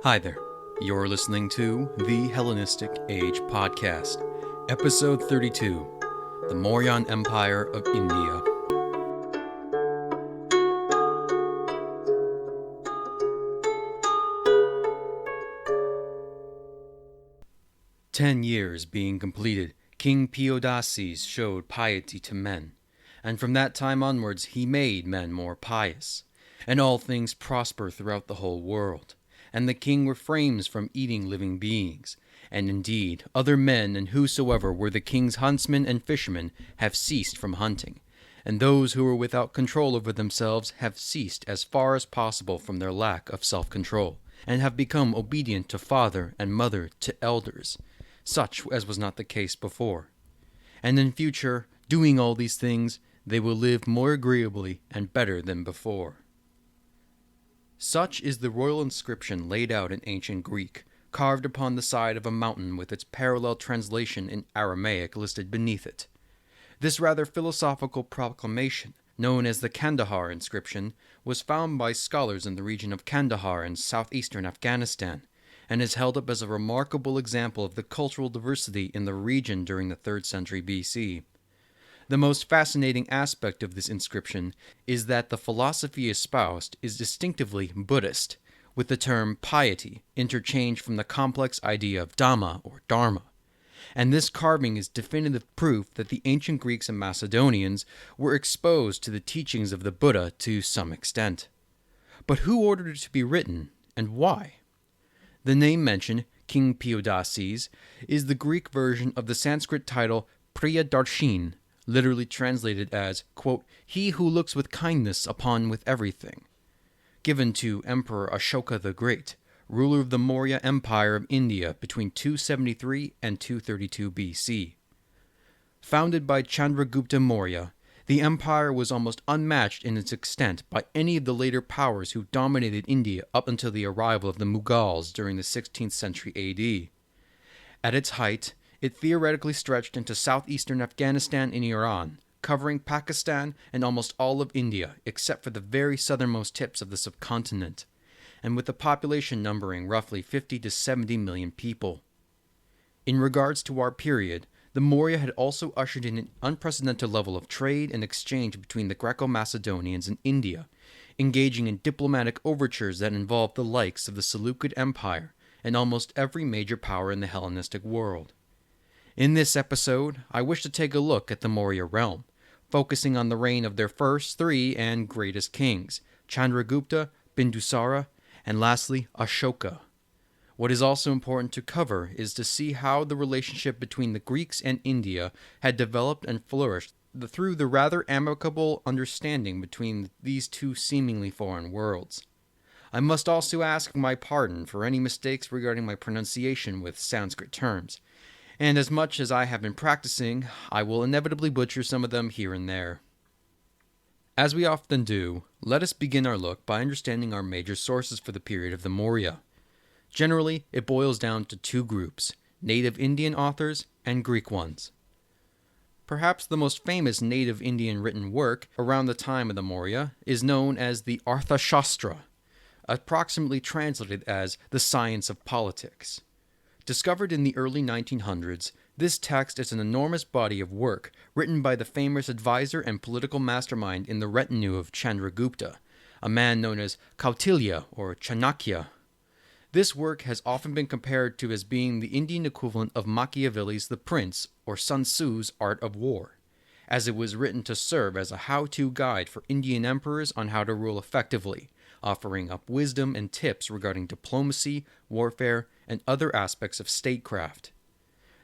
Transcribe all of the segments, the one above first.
Hi there. You're listening to the Hellenistic Age Podcast, Episode 32, The Mauryan Empire of India. 10 years being completed, King Piodases showed piety to men, and from that time onwards he made men more pious, and all things prosper throughout the whole world. And the king refrains from eating living beings, and indeed other men and whosoever were the king's huntsmen and fishermen have ceased from hunting, and those who were without control over themselves have ceased as far as possible from their lack of self-control, and have become obedient to father and mother, to elders, such as was not the case before. And in future, doing all these things, they will live more agreeably and better than before. Such is the royal inscription laid out in ancient Greek, carved upon the side of a mountain with its parallel translation in Aramaic listed beneath it. This rather philosophical proclamation, known as the Kandahar inscription, was found by scholars in the region of Kandahar in southeastern Afghanistan, and is held up as a remarkable example of the cultural diversity in the region during the 3rd century BC. The most fascinating aspect of this inscription is that the philosophy espoused is distinctively Buddhist, with the term piety interchanged from the complex idea of Dhamma or Dharma. And this carving is definitive proof that the ancient Greeks and Macedonians were exposed to the teachings of the Buddha to some extent. But who ordered it to be written, and why? The name mentioned, King Piodases, is the Greek version of the Sanskrit title Priyadarshin, literally translated as, quote, "he who looks with kindness upon with everything," given to Emperor Ashoka the Great, ruler of the Maurya Empire of India between 273 and 232 BC. Founded by Chandragupta Maurya, the empire was almost unmatched in its extent by any of the later powers who dominated India up until the arrival of the Mughals during the 16th century AD. At its height, it theoretically stretched into southeastern Afghanistan and Iran, covering Pakistan and almost all of India, except for the very southernmost tips of the subcontinent, and with a population numbering roughly 50 to 70 million people. In regards to our period, the Maurya had also ushered in an unprecedented level of trade and exchange between the Greco-Macedonians and India, engaging in diplomatic overtures that involved the likes of the Seleucid Empire and almost every major power in the Hellenistic world. In this episode, I wish to take a look at the Maurya realm, focusing on the reign of their first 3 and greatest kings, Chandragupta, Bindusara, and lastly, Ashoka. What is also important to cover is to see how the relationship between the Greeks and India had developed and flourished through the rather amicable understanding between these two seemingly foreign worlds. I must also ask my pardon for any mistakes regarding my pronunciation with Sanskrit terms, and as much as I have been practicing, I will inevitably butcher some of them here and there. As we often do, let us begin our look by understanding our major sources for the period of the Maurya. Generally, it boils down to 2 groups, native Indian authors and Greek ones. Perhaps the most famous native Indian written work around the time of the Maurya is known as the Arthashastra, approximately translated as the science of politics. Discovered in the early 1900s, this text is an enormous body of work written by the famous advisor and political mastermind in the retinue of Chandragupta, a man known as Kautilya or Chanakya. This work has often been compared to as being the Indian equivalent of Machiavelli's The Prince or Sun Tzu's Art of War, as it was written to serve as a how-to guide for Indian emperors on how to rule effectively, offering up wisdom and tips regarding diplomacy, warfare, and other aspects of statecraft.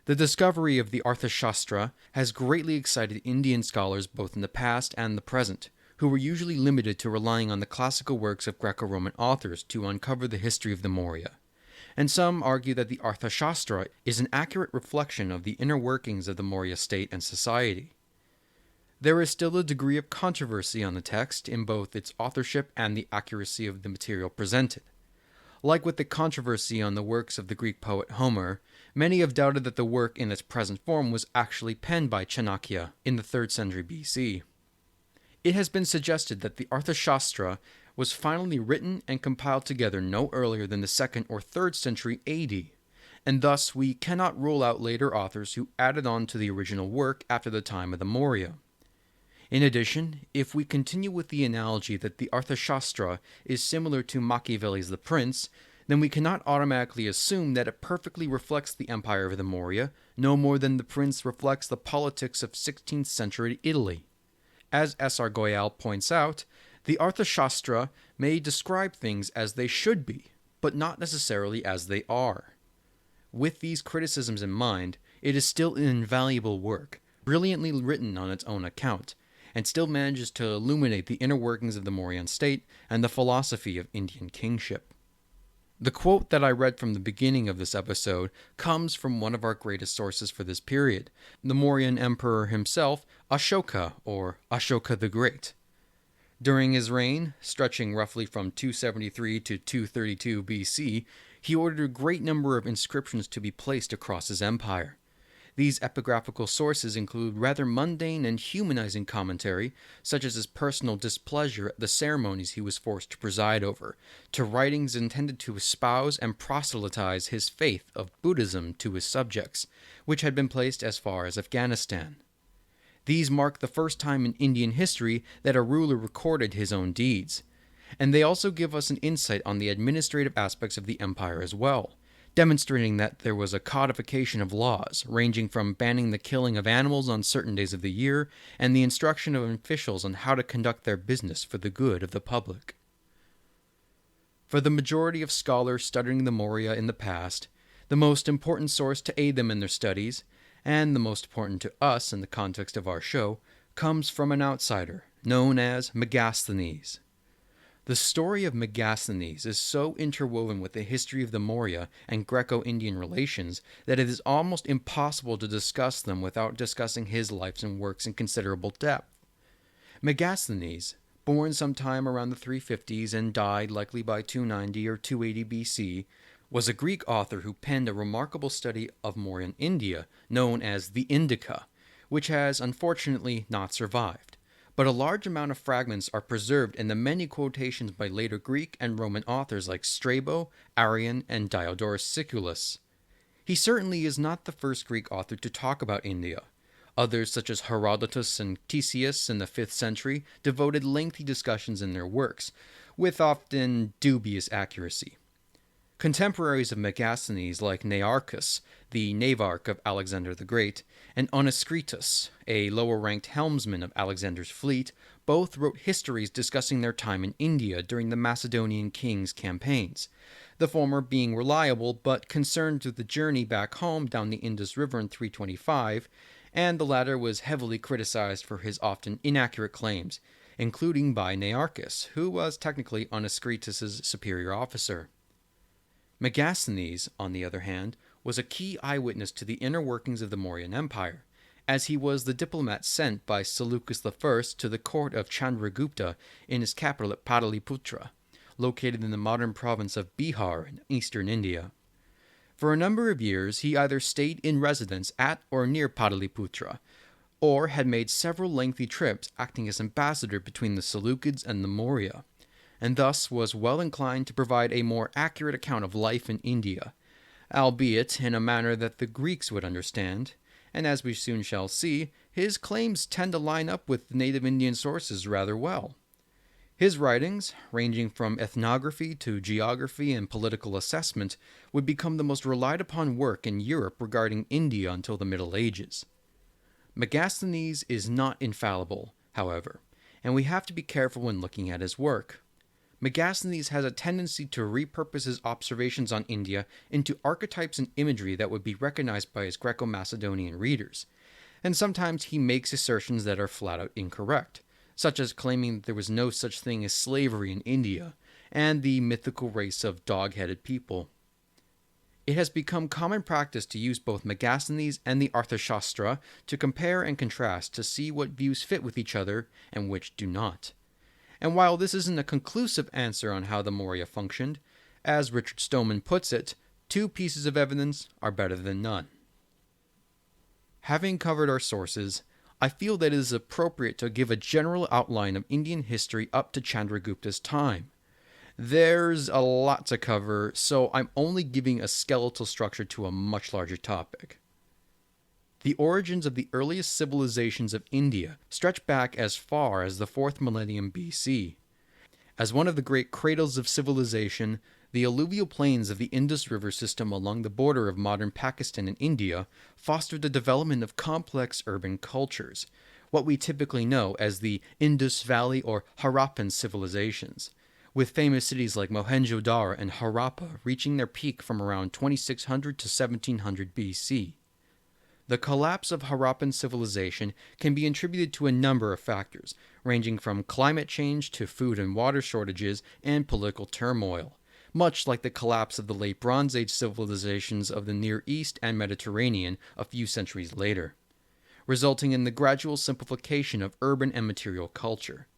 The discovery of the Arthashastra has greatly excited Indian scholars both in the past and the present, who were usually limited to relying on the classical works of Greco-Roman authors to uncover the history of the Maurya. And some argue that the Arthashastra is an accurate reflection of the inner workings of the Maurya state and society. There is still a degree of controversy on the text in both its authorship and the accuracy of the material presented. Like with the controversy on the works of the Greek poet Homer, many have doubted that the work in its present form was actually penned by Chanakya in the 3rd century BC. It has been suggested that the Arthashastra was finally written and compiled together no earlier than the 2nd or 3rd century AD, and thus we cannot rule out later authors who added on to the original work after the time of the Maurya. In addition, if we continue with the analogy that the Arthashastra is similar to Machiavelli's The Prince, then we cannot automatically assume that it perfectly reflects the empire of the Maurya, no more than The Prince reflects the politics of 16th century Italy. As S.R. Goyal points out, the Arthashastra may describe things as they should be, but not necessarily as they are. With these criticisms in mind, it is still an invaluable work, brilliantly written on its own account, and still manages to illuminate the inner workings of the Mauryan state and the philosophy of Indian kingship. The quote that I read from the beginning of this episode comes from one of our greatest sources for this period, the Mauryan emperor himself, Ashoka, or Ashoka the Great. During his reign, stretching roughly from 273 to 232 BC, he ordered a great number of inscriptions to be placed across his empire. These epigraphical sources include rather mundane and humanizing commentary, such as his personal displeasure at the ceremonies he was forced to preside over, to writings intended to espouse and proselytize his faith of Buddhism to his subjects, which had been placed as far as Afghanistan. These mark the first time in Indian history that a ruler recorded his own deeds, and they also give us an insight on the administrative aspects of the empire as well, demonstrating that there was a codification of laws, ranging from banning the killing of animals on certain days of the year, and the instruction of officials on how to conduct their business for the good of the public. For the majority of scholars studying the Maurya in the past, the most important source to aid them in their studies, and the most important to us in the context of our show, comes from an outsider, known as Megasthenes. The story of Megasthenes is so interwoven with the history of the Maurya and Greco-Indian relations that it is almost impossible to discuss them without discussing his life and works in considerable depth. Megasthenes, born sometime around the 350s and died likely by 290 or 280 BC, was a Greek author who penned a remarkable study of Mauryan India known as the Indica, which has unfortunately not survived. But a large amount of fragments are preserved in the many quotations by later Greek and Roman authors like Strabo, Arrian, and Diodorus Siculus. He certainly is not the first Greek author to talk about India. Others, such as Herodotus and Ctesias in the 5th century, devoted lengthy discussions in their works, with often dubious accuracy. Contemporaries of Megasthenes like Nearchus, the Navarch of Alexander the Great, and Onascritus, a lower-ranked helmsman of Alexander's fleet, both wrote histories discussing their time in India during the Macedonian kings' campaigns, the former being reliable but concerned with the journey back home down the Indus River in 325, and the latter was heavily criticized for his often inaccurate claims, including by Nearchus, who was technically Onascritus's superior officer. Megasthenes, on the other hand, was a key eyewitness to the inner workings of the Mauryan Empire, as he was the diplomat sent by Seleucus I to the court of Chandragupta in his capital at Pataliputra, located in the modern province of Bihar in eastern India. For a number of years, he either stayed in residence at or near Pataliputra, or had made several lengthy trips acting as ambassador between the Seleucids and the Maurya, and thus was well inclined to provide a more accurate account of life in India, albeit in a manner that the Greeks would understand, and as we soon shall see, his claims tend to line up with native Indian sources rather well. His writings, ranging from ethnography to geography and political assessment, would become the most relied upon work in Europe regarding India until the Middle Ages. Megasthenes is not infallible, however, and we have to be careful when looking at his work. Megasthenes has a tendency to repurpose his observations on India into archetypes and imagery that would be recognized by his Greco-Macedonian readers, and sometimes he makes assertions that are flat-out incorrect, such as claiming that there was no such thing as slavery in India, and the mythical race of dog-headed people. It has become common practice to use both Megasthenes and the Arthashastra to compare and contrast to see what views fit with each other and which do not. And while this isn't a conclusive answer on how the Maurya functioned, as Richard Stoneman puts it, 2 pieces of evidence are better than none. Having covered our sources, I feel that it is appropriate to give a general outline of Indian history up to Chandragupta's time. There's a lot to cover, so I'm only giving a skeletal structure to a much larger topic. The origins of the earliest civilizations of India stretch back as far as the 4th millennium BC. As one of the great cradles of civilization, the alluvial plains of the Indus River system along the border of modern Pakistan and India fostered the development of complex urban cultures, what we typically know as the Indus Valley or Harappan civilizations, with famous cities like Mohenjo-Daro and Harappa reaching their peak from around 2600 to 1700 BC. The collapse of Harappan civilization can be attributed to a number of factors, ranging from climate change to food and water shortages and political turmoil, much like the collapse of the late Bronze Age civilizations of the Near East and Mediterranean a few centuries later, resulting in the gradual simplification of urban and material culture,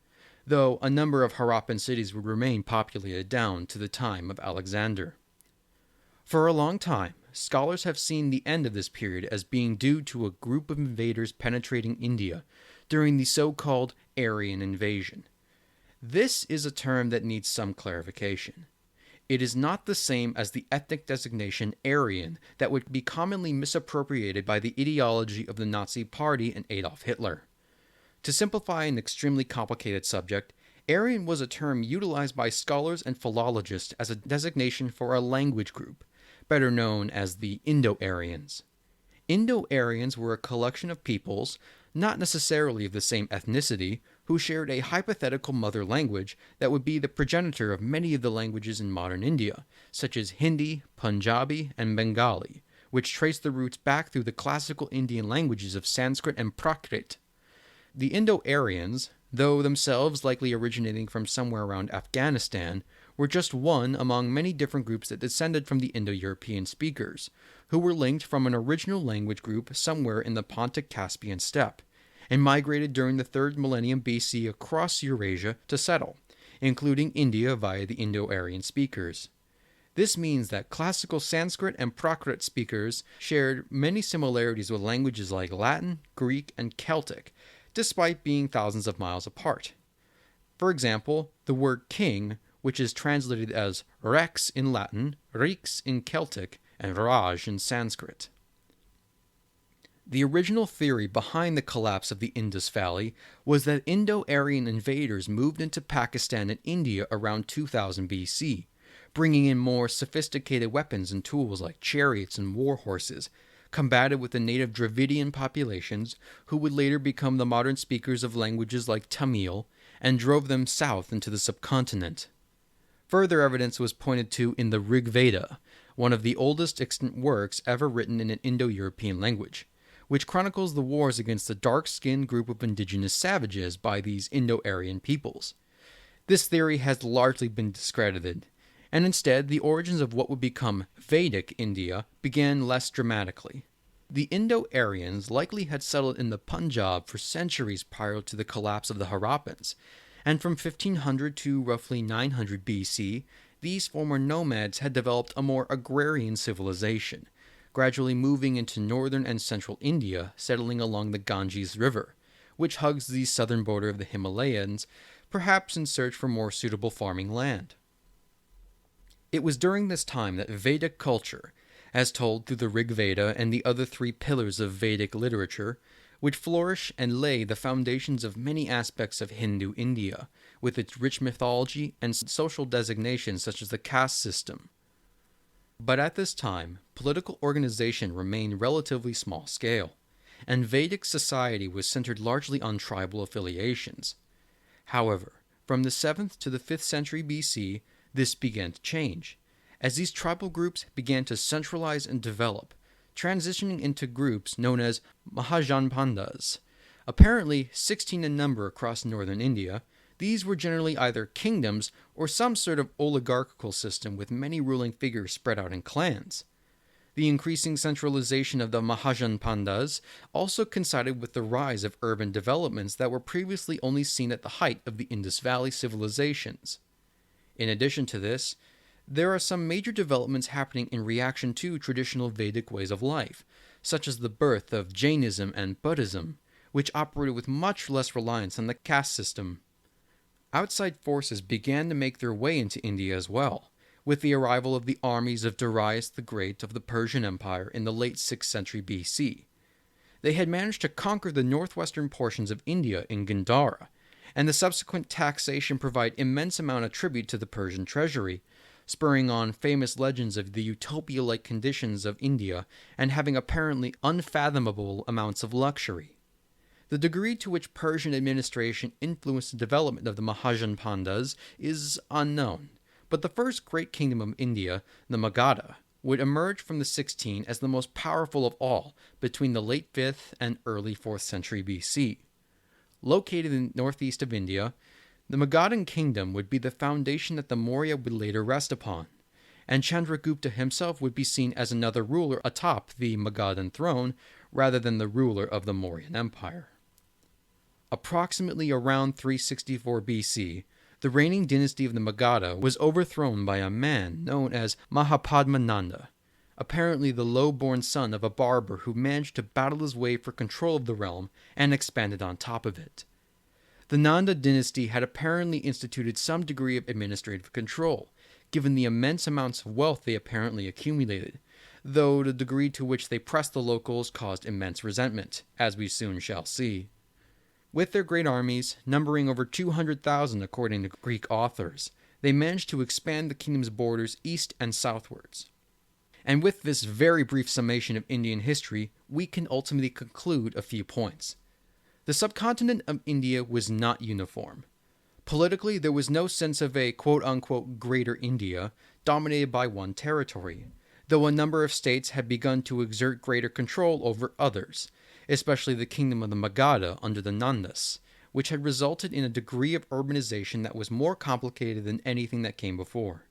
though a number of Harappan cities would remain populated down to the time of Alexander. For a long time, scholars have seen the end of this period as being due to a group of invaders penetrating India during the so-called Aryan invasion. This is a term that needs some clarification. It is not the same as the ethnic designation Aryan that would be commonly misappropriated by the ideology of the Nazi Party and Adolf Hitler. To simplify an extremely complicated subject, Aryan was a term utilized by scholars and philologists as a designation for a language group, better known as the Indo-Aryans. Indo-Aryans were a collection of peoples, not necessarily of the same ethnicity, who shared a hypothetical mother language that would be the progenitor of many of the languages in modern India, such as Hindi, Punjabi, and Bengali, which trace their roots back through the classical Indian languages of Sanskrit and Prakrit. The Indo-Aryans, though themselves likely originating from somewhere around Afghanistan, were just one among many different groups that descended from the Indo-European speakers, who were linked from an original language group somewhere in the Pontic-Caspian steppe, and migrated during the 3rd millennium BC across Eurasia to settle, including India via the Indo-Aryan speakers. This means that classical Sanskrit and Prakrit speakers shared many similarities with languages like Latin, Greek, and Celtic, despite being thousands of miles apart. For example, the word king, which is translated as rex in Latin, rix in Celtic, and raj in Sanskrit. The original theory behind the collapse of the Indus Valley was that Indo-Aryan invaders moved into Pakistan and India around 2000 BC, bringing in more sophisticated weapons and tools like chariots and war horses, combated with the native Dravidian populations who would later become the modern speakers of languages like Tamil, and drove them south into the subcontinent. Further evidence was pointed to in the Rig Veda, one of the oldest extant works ever written in an Indo-European language, which chronicles the wars against the dark-skinned group of indigenous savages by these Indo-Aryan peoples. This theory has largely been discredited, and instead the origins of what would become Vedic India began less dramatically. The Indo-Aryans likely had settled in the Punjab for centuries prior to the collapse of the Harappans, and from 1500 to roughly 900 BC, these former nomads had developed a more agrarian civilization, gradually moving into northern and central India, settling along the Ganges River, which hugs the southern border of the Himalayas, perhaps in search for more suitable farming land. It was during this time that Vedic culture, as told through the Rig Veda and the other 3 pillars of Vedic literature, would flourish and lay the foundations of many aspects of Hindu India, with its rich mythology and social designations such as the caste system. But at this time, political organization remained relatively small scale, and Vedic society was centered largely on tribal affiliations. However, from the 7th to the 5th century BC, this began to change, as these tribal groups began to centralize and develop, transitioning into groups known as Mahajanpandas. Apparently 16 in number across northern India, these were generally either kingdoms or some sort of oligarchical system with many ruling figures spread out in clans. The increasing centralization of the Mahajanpandas also coincided with the rise of urban developments that were previously only seen at the height of the Indus Valley civilizations. In addition to this, there are some major developments happening in reaction to traditional Vedic ways of life, such as the birth of Jainism and Buddhism, which operated with much less reliance on the caste system. Outside forces began to make their way into India as well, with the arrival of the armies of Darius the Great of the Persian Empire in the late 6th century BC. They had managed to conquer the northwestern portions of India in Gandhara, and the subsequent taxation provided immense amount of tribute to the Persian treasury, spurring on famous legends of the utopia-like conditions of India and having apparently unfathomable amounts of luxury. The degree to which Persian administration influenced the development of the Mahajan Pandas is unknown, but the first great kingdom of India, the Magadha, would emerge from the 16 as the most powerful of all between the late 5th and early 4th century BC. Located in the northeast of India, the Magadhan kingdom would be the foundation that the Maurya would later rest upon, and Chandragupta himself would be seen as another ruler atop the Magadhan throne rather than the ruler of the Mauryan Empire. Approximately around 364 BC, the reigning dynasty of the Magadha was overthrown by a man known as Mahapadmananda, apparently the low-born son of a barber who managed to battle his way for control of the realm and expanded on top of it. The Nanda dynasty had apparently instituted some degree of administrative control, given the immense amounts of wealth they apparently accumulated, though the degree to which they pressed the locals caused immense resentment, as we soon shall see. With their great armies, numbering over 200,000 according to Greek authors, they managed to expand the kingdom's borders east and southwards. And with this very brief summation of Indian history, we can ultimately conclude a few points. The subcontinent of India was not uniform. Politically, there was no sense of a quote-unquote Greater India dominated by one territory, though a number of states had begun to exert greater control over others, especially the kingdom of the Magadha under the Nandas, which had resulted in a degree of urbanization that was more complicated than anything that came before.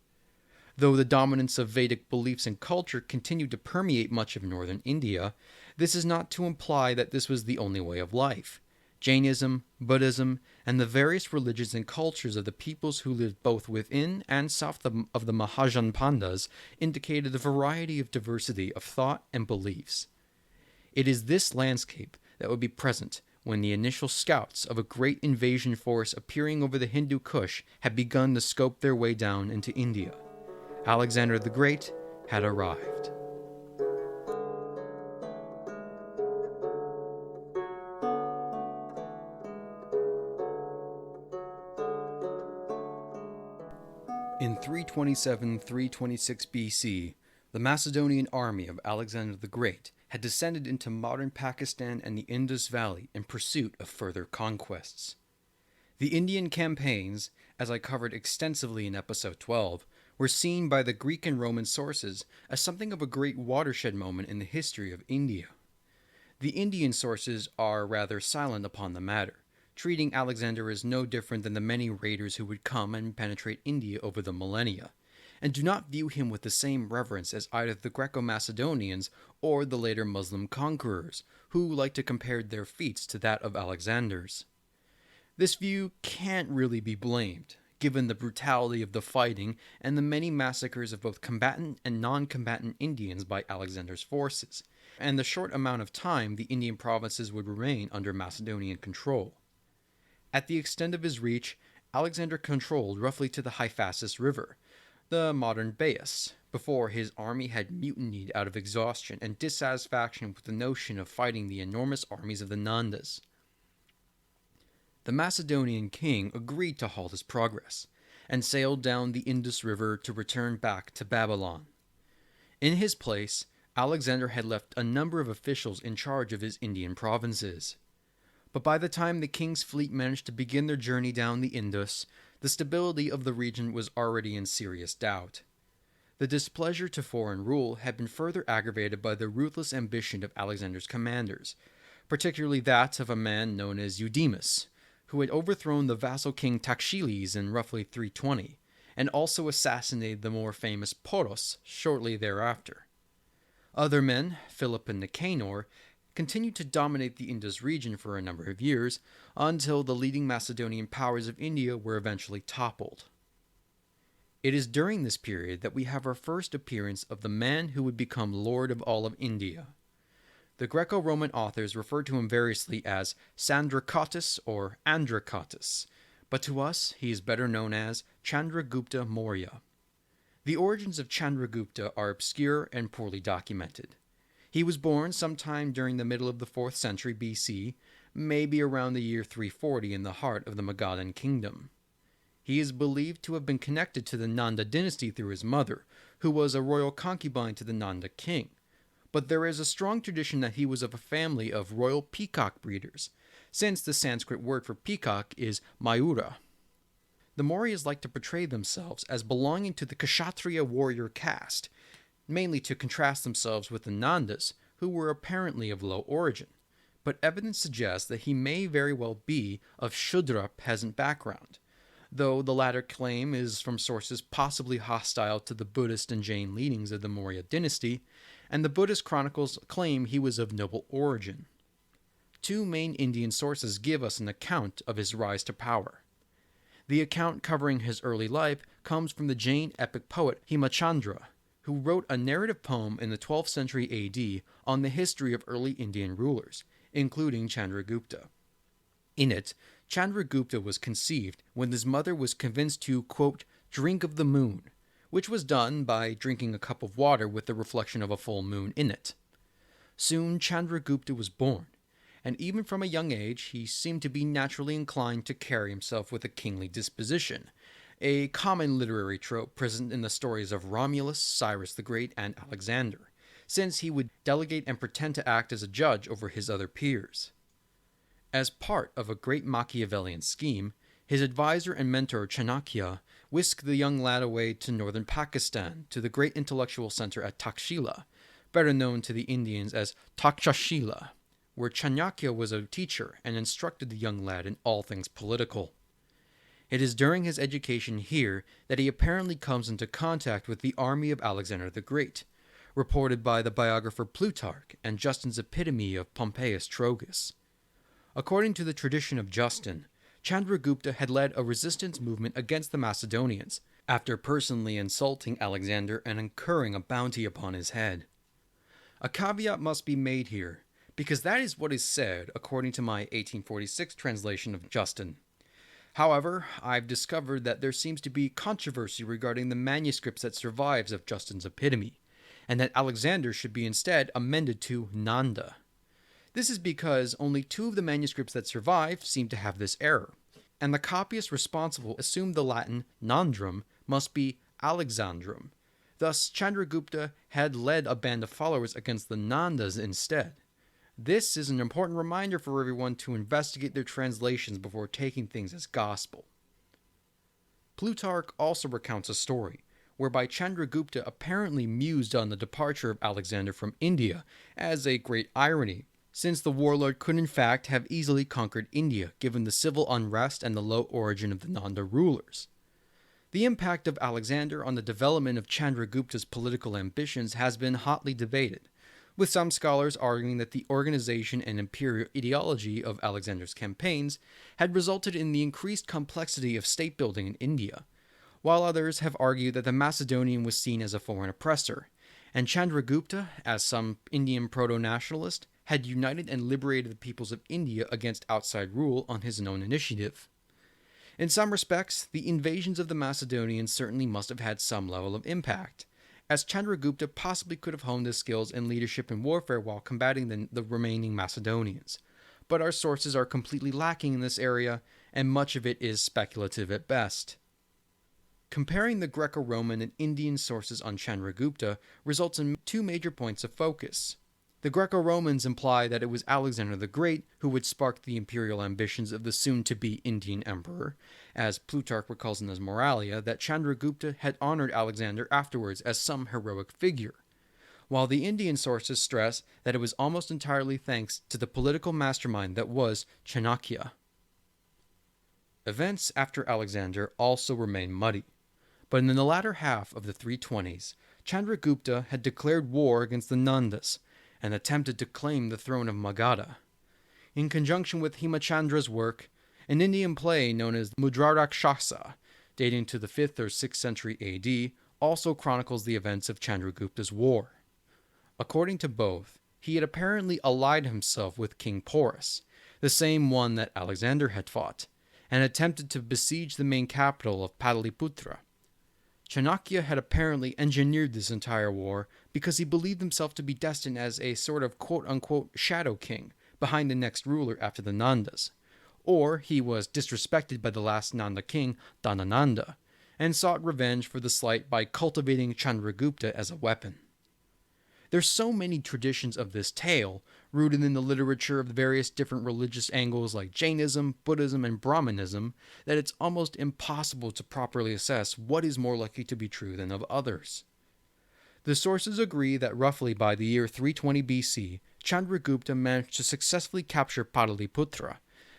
Though the dominance of Vedic beliefs and culture continued to permeate much of northern India, this is not to imply that this was the only way of life. Jainism, Buddhism, and the various religions and cultures of the peoples who lived both within and south of the Mahajan Pandas indicated a variety of diversity of thought and beliefs. It is this landscape that would be present when the initial scouts of a great invasion force appearing over the Hindu Kush had begun to scope their way down into India. Alexander the Great had arrived. In 327-326 BC, the Macedonian army of Alexander the Great had descended into modern Pakistan and the Indus Valley in pursuit of further conquests. The Indian campaigns, as I covered extensively in episode 12, were seen by the Greek and Roman sources as something of a great watershed moment in the history of India. The Indian sources are rather silent upon the matter, treating Alexander as no different than the many raiders who would come and penetrate India over the millennia, and do not view him with the same reverence as either the Greco-Macedonians or the later Muslim conquerors, who like to compare their feats to that of Alexander's. This view can't really be blamed, given the brutality of the fighting and the many massacres of both combatant and non-combatant Indians by Alexander's forces, and the short amount of time the Indian provinces would remain under Macedonian control. At the extent of his reach, Alexander controlled roughly to the Hyphasis River, the modern Beas, before his army had mutinied out of exhaustion and dissatisfaction with the notion of fighting the enormous armies of the Nandas. The Macedonian king agreed to halt his progress, and sailed down the Indus River to return back to Babylon. In his place, Alexander had left a number of officials in charge of his Indian provinces. But by the time the king's fleet managed to begin their journey down the Indus, the stability of the region was already in serious doubt. The displeasure to foreign rule had been further aggravated by the ruthless ambition of Alexander's commanders, particularly that of a man known as Eudemus, who had overthrown the vassal king Taxiles in roughly 320, and also assassinated the more famous Poros shortly thereafter. Other men, Philip and Nicanor, continued to dominate the Indus region for a number of years, until the leading Macedonian powers of India were eventually toppled. It is during this period that we have our first appearance of the man who would become Lord of all of India. The Greco-Roman authors refer to him variously as Sandracotus or Andracotus, but to us he is better known as Chandragupta Maurya. The origins of Chandragupta are obscure and poorly documented. He was born sometime during the middle of the 4th century BC, maybe around the year 340 in the heart of the Magadhan kingdom. He is believed to have been connected to the Nanda dynasty through his mother, who was a royal concubine to the Nanda king. But there is a strong tradition that he was of a family of royal peacock breeders, since the Sanskrit word for peacock is Mayura. The Mauryas like to portray themselves as belonging to the Kshatriya warrior caste, mainly to contrast themselves with the Nandas, who were apparently of low origin, but evidence suggests that he may very well be of Shudra peasant background, though the latter claim is from sources possibly hostile to the Buddhist and Jain leanings of the Maurya dynasty, and the Buddhist chronicles claim he was of noble origin. Two main Indian sources give us an account of his rise to power. The account covering his early life comes from the Jain epic poet Hemachandra, who wrote a narrative poem in the 12th century AD on the history of early Indian rulers, including Chandragupta. In it, Chandragupta was conceived when his mother was convinced to, quote, drink of the moon, which was done by drinking a cup of water with the reflection of a full moon in it. Soon Chandragupta was born, and even from a young age he seemed to be naturally inclined to carry himself with a kingly disposition, a common literary trope present in the stories of Romulus, Cyrus the Great, and Alexander, since he would delegate and pretend to act as a judge over his other peers. As part of a great Machiavellian scheme, his advisor and mentor Chanakya whisked the young lad away to northern Pakistan, to the great intellectual center at Takshila, better known to the Indians as Takshashila, where Chanakya was a teacher and instructed the young lad in all things political. It is during his education here that he apparently comes into contact with the army of Alexander the Great, reported by the biographer Plutarch and Justin's epitome of Pompeius Trogus. According to the tradition of Justin, Chandragupta had led a resistance movement against the Macedonians, after personally insulting Alexander and incurring a bounty upon his head. A caveat must be made here, because that is what is said according to my 1846 translation of Justin. However, I've discovered that there seems to be controversy regarding the manuscripts that survives of Justin's epitome, and that Alexander should be instead amended to Nanda. This is because only 2 of the manuscripts that survive seem to have this error, and the copyists responsible assumed the Latin Nandrum must be Alexandrum. Thus, Chandragupta had led a band of followers against the Nandas instead. This is an important reminder for everyone to investigate their translations before taking things as gospel. Plutarch also recounts a story whereby Chandragupta apparently mused on the departure of Alexander from India as a great irony, since the warlord could in fact have easily conquered India given the civil unrest and the low origin of the Nanda rulers. The impact of Alexander on the development of Chandragupta's political ambitions has been hotly debated, with some scholars arguing that the organization and imperial ideology of Alexander's campaigns had resulted in the increased complexity of state building in India, while others have argued that the Macedonian was seen as a foreign oppressor, and Chandragupta, as some Indian proto-nationalist, had united and liberated the peoples of India against outside rule on his own initiative. In some respects, the invasions of the Macedonians certainly must have had some level of impact, as Chandragupta possibly could have honed his skills in leadership and warfare while combating the remaining Macedonians. But our sources are completely lacking in this area, and much of it is speculative at best. Comparing the Greco-Roman and Indian sources on Chandragupta results in 2 major points of focus. The Greco-Romans imply that it was Alexander the Great who would spark the imperial ambitions of the soon-to-be Indian emperor, as Plutarch recalls in his Moralia that Chandragupta had honored Alexander afterwards as some heroic figure, while the Indian sources stress that it was almost entirely thanks to the political mastermind that was Chanakya. Events after Alexander also remain muddy, but in the latter half of the 320s, Chandragupta had declared war against the Nandas, and attempted to claim the throne of Magadha. In conjunction with Hemachandra's work, an Indian play known as Mudrarakshasa, dating to the 5th or 6th century AD, also chronicles the events of Chandragupta's war. According to both, he had apparently allied himself with King Porus, the same one that Alexander had fought, and attempted to besiege the main capital of Pataliputra. Chanakya had apparently engineered this entire war because he believed himself to be destined as a sort of quote-unquote shadow king behind the next ruler after the Nandas, or he was disrespected by the last Nanda king, Dhanananda, and sought revenge for the slight by cultivating Chandragupta as a weapon. There's so many traditions of this tale, rooted in the literature of the various different religious angles like Jainism, Buddhism, and Brahmanism, that it's almost impossible to properly assess what is more likely to be true than of others. The sources agree that roughly by the year 320 BC, Chandragupta managed to successfully capture Pataliputra,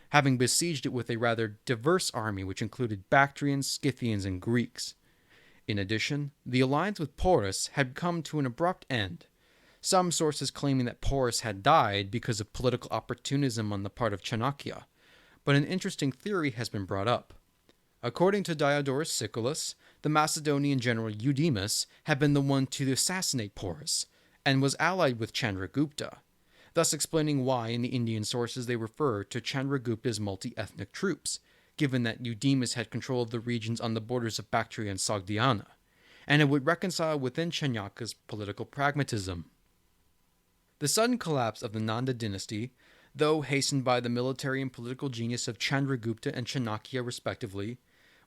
having besieged it with a rather diverse army which included Bactrians, Scythians, and Greeks. In addition, the alliance with Porus had come to an abrupt end, some sources claiming that Porus had died because of political opportunism on the part of Chanakya, but an interesting theory has been brought up. According to Diodorus Siculus, the Macedonian general Eudemus had been the one to assassinate Porus, and was allied with Chandragupta, thus explaining why in the Indian sources they refer to Chandragupta's multi-ethnic troops, given that Eudemus had control of the regions on the borders of Bactria and Sogdiana, and it would reconcile within Chanakya's political pragmatism. The sudden collapse of the Nanda dynasty, though hastened by the military and political genius of Chandragupta and Chanakya respectively,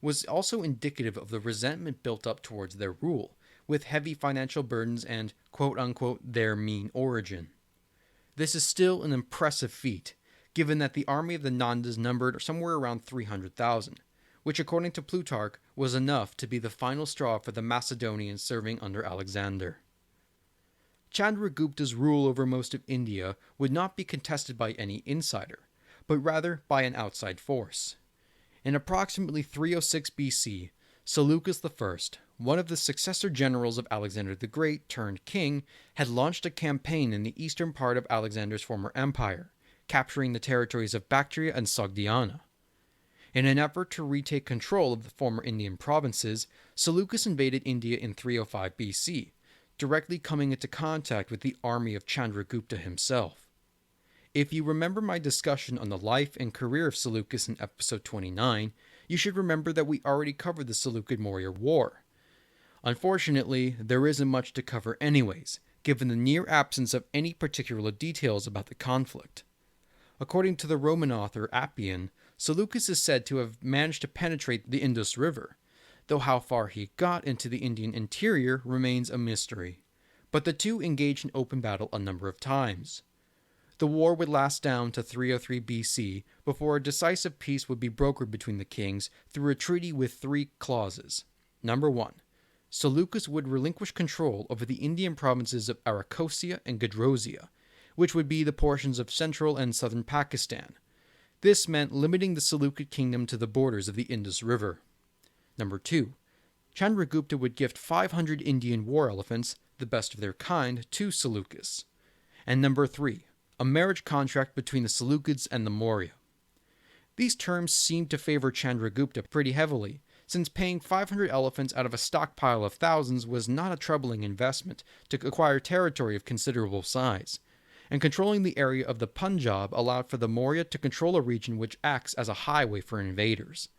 was also indicative of the resentment built up towards their rule, with heavy financial burdens and quote-unquote their mean origin. This is still an impressive feat, given that the army of the Nandas numbered somewhere around 300,000, which according to Plutarch was enough to be the final straw for the Macedonians serving under Alexander. Chandragupta's rule over most of India would not be contested by any insider, but rather by an outside force. In approximately 306 BC, Seleucus I, one of the successor generals of Alexander the Great turned king, had launched a campaign in the eastern part of Alexander's former empire, capturing the territories of Bactria and Sogdiana. In an effort to retake control of the former Indian provinces, Seleucus invaded India in 305 BC, directly coming into contact with the army of Chandragupta himself. If you remember my discussion on the life and career of Seleucus in episode 29, you should remember that we already covered the Seleucid-Maurya War. Unfortunately, there isn't much to cover anyways, given the near absence of any particular details about the conflict. According to the Roman author Appian, Seleucus is said to have managed to penetrate the Indus River, though how far he got into the Indian interior remains a mystery. But the two engaged in open battle a number of times. The war would last down to 303 BC before a decisive peace would be brokered between the kings through a treaty with three clauses. Number 1. Seleucus would relinquish control over the Indian provinces of Arachosia and Gedrosia, which would be the portions of central and southern Pakistan. This meant limiting the Seleucid kingdom to the borders of the Indus River. Number 2. Chandragupta would gift 500 Indian war elephants, the best of their kind, to Seleucus. And number 3. A marriage contract between the Seleucids and the Maurya. These terms seemed to favor Chandragupta pretty heavily, since paying 500 elephants out of a stockpile of thousands was not a troubling investment to acquire territory of considerable size, and controlling the area of the Punjab allowed for the Maurya to control a region which acts as a highway for invaders.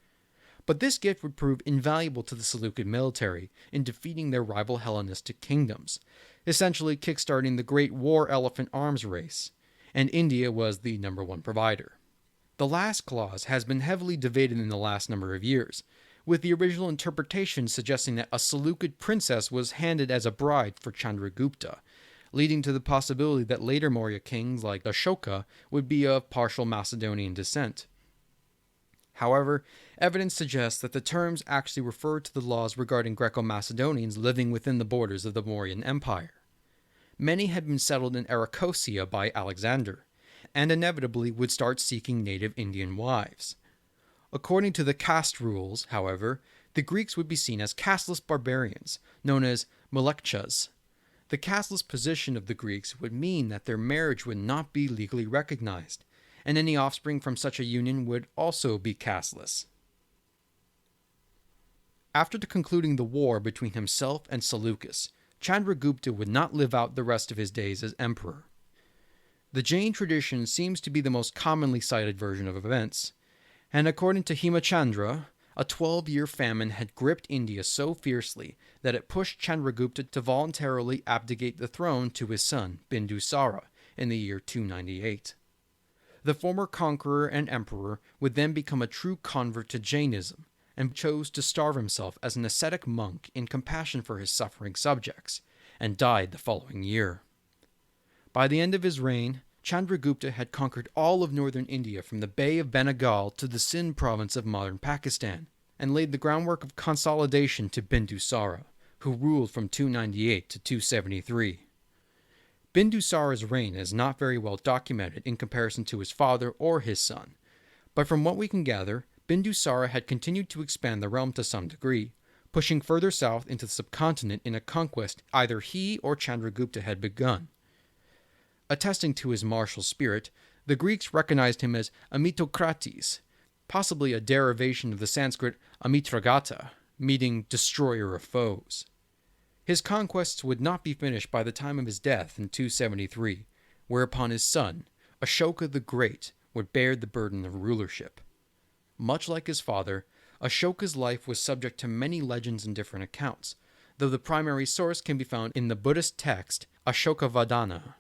But this gift would prove invaluable to the Seleucid military in defeating their rival Hellenistic kingdoms, essentially kickstarting the Great War Elephant arms race, and India was the number one provider. The last clause has been heavily debated in the last number of years, with the original interpretation suggesting that a Seleucid princess was handed as a bride for Chandragupta, leading to the possibility that later Maurya kings like Ashoka would be of partial Macedonian descent. However, evidence suggests that the terms actually refer to the laws regarding Greco-Macedonians living within the borders of the Mauryan Empire. Many had been settled in Arachosia by Alexander, and inevitably would start seeking native Indian wives. According to the caste rules, however, the Greeks would be seen as casteless barbarians, known as Melekchas. The casteless position of the Greeks would mean that their marriage would not be legally recognized, and any offspring from such a union would also be casteless. After concluding the war between himself and Seleucus, Chandragupta would not live out the rest of his days as emperor. The Jain tradition seems to be the most commonly cited version of events, and according to Hemachandra, a 12-year famine had gripped India so fiercely that it pushed Chandragupta to voluntarily abdicate the throne to his son, Bindusara, in the year 298. The former conqueror and emperor would then become a true convert to Jainism, and chose to starve himself as an ascetic monk in compassion for his suffering subjects, and died the following year. By the end of his reign, Chandragupta had conquered all of northern India from the Bay of Bengal to the Sindh province of modern Pakistan, and laid the groundwork of consolidation to Bindusara, who ruled from 298 to 273. Bindusara's reign is not very well documented in comparison to his father or his son, but from what we can gather, Bindusara had continued to expand the realm to some degree, pushing further south into the subcontinent in a conquest either he or Chandragupta had begun. Attesting to his martial spirit, the Greeks recognized him as Amitokrates, possibly a derivation of the Sanskrit Amitragata, meaning destroyer of foes. His conquests would not be finished by the time of his death in 273, whereupon his son, Ashoka the Great, would bear the burden of rulership. Much like his father, Ashoka's life was subject to many legends and different accounts, though the primary source can be found in the Buddhist text Ashokavadana.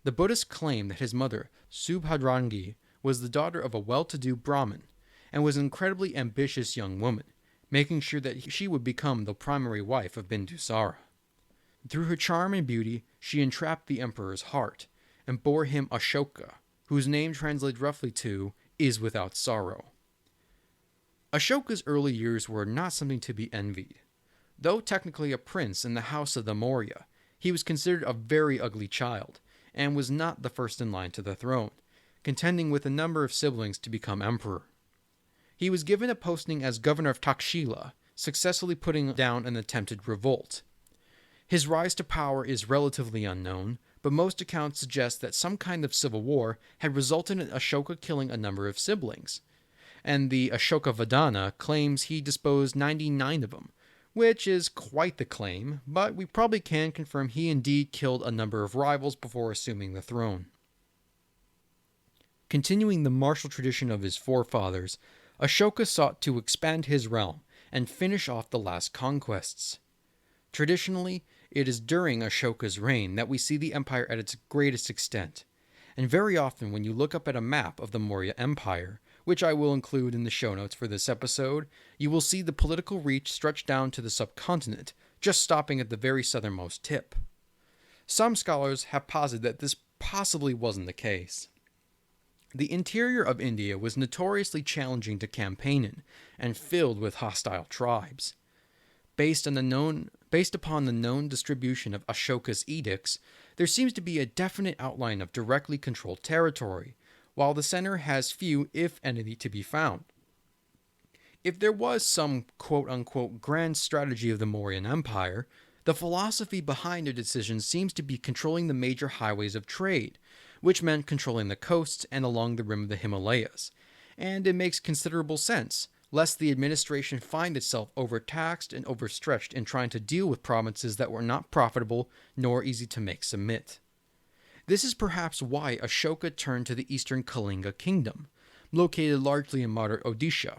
The Buddhists claim that his mother, Subhadrangi, was the daughter of a well-to-do Brahmin, and was an incredibly ambitious young woman, making sure that she would become the primary wife of Bindusara. Through her charm and beauty, she entrapped the emperor's heart, and bore him Ashoka, whose name translates roughly to, is without sorrow. Ashoka's early years were not something to be envied. Though technically a prince in the house of the Maurya, he was considered a very ugly child, and was not the first in line to the throne, contending with a number of siblings to become emperor. He was given a posting as governor of Takshila, successfully putting down an attempted revolt. His rise to power is relatively unknown, but most accounts suggest that some kind of civil war had resulted in Ashoka killing a number of siblings, and the Ashokavadana claims he disposed 99 of them, which is quite the claim, but we probably can confirm he indeed killed a number of rivals before assuming the throne. Continuing the martial tradition of his forefathers, Ashoka sought to expand his realm and finish off the last conquests. Traditionally, it is during Ashoka's reign that we see the empire at its greatest extent, and very often when you look up at a map of the Maurya Empire, which I will include in the show notes for this episode, you will see the political reach stretch down to the subcontinent, just stopping at the very southernmost tip. Some scholars have posited that this possibly wasn't the case. The interior of India was notoriously challenging to campaign in, and filled with hostile tribes. Based upon the known distribution of Ashoka's edicts, there seems to be a definite outline of directly controlled territory, while the center has few, if any, to be found. If there was some quote-unquote grand strategy of the Mauryan Empire, the philosophy behind their decisions seems to be controlling the major highways of trade, which meant controlling the coasts and along the rim of the Himalayas, and it makes considerable sense, lest the administration find itself overtaxed and overstretched in trying to deal with provinces that were not profitable nor easy to make submit. This is perhaps why Ashoka turned to the eastern Kalinga kingdom, located largely in modern Odisha.